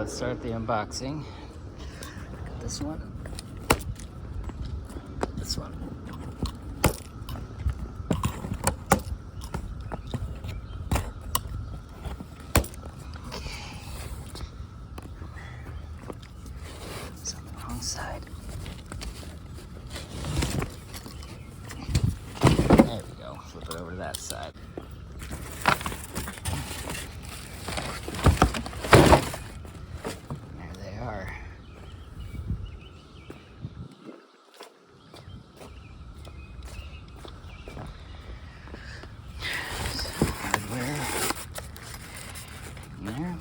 let's start the unboxing. Look at this one. This one. It's on the wrong side. There we go. Flip it over to that side. There they are. Hardware in there.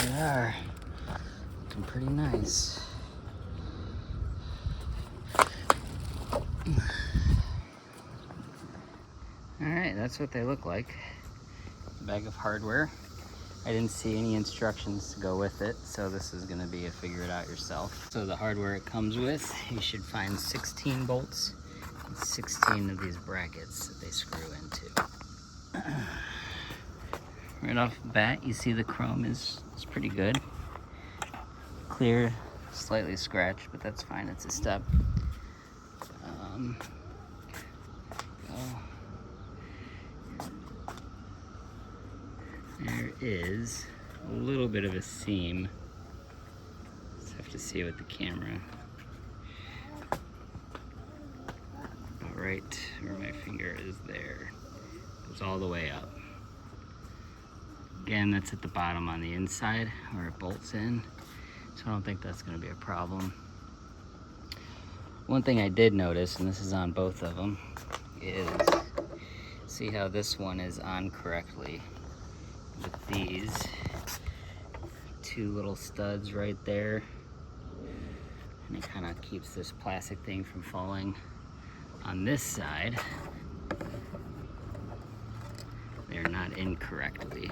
They are looking pretty nice. Alright, that's what they look like. Bag of hardware. I didn't see any instructions to go with it, so this is going to be a figure it out yourself. So the hardware it comes with, you should find 16 bolts and 16 of these brackets that they screw into. Right off the bat, you see the chrome is pretty good. Clear, slightly scratched, but that's fine, it's a step. There is a little bit of a seam. Just have to see it with the camera. About right where my finger is there. Goes all the way up. Again, that's at the bottom on the inside where it bolts in, so I don't think that's going to be a problem. One thing I did notice, and this is on both of them, is see how this one is on correctly with these two little studs right there, and it kind of keeps this plastic thing from falling. On this side, they're not in correctly.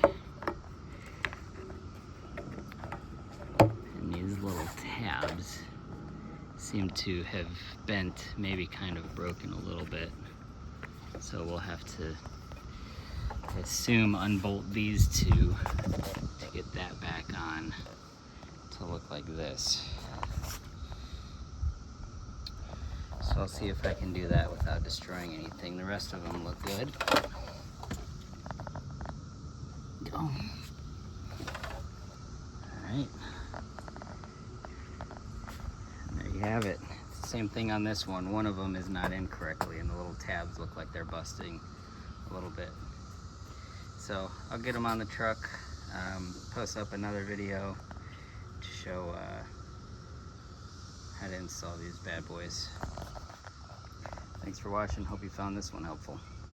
These little tabs seem to have bent, maybe kind of broken a little bit. So we'll have to, I assume, unbolt these two to get that back on to look like this. So I'll see if I can do that without destroying anything. The rest of them look good. Go. All right. You have it. It's the same thing on this one. One of them is not in correctly and the little tabs look like they're busting a little bit. So I'll get them on the truck, post up another video to show how to install these bad boys. Thanks for watching. Hope you found this one helpful.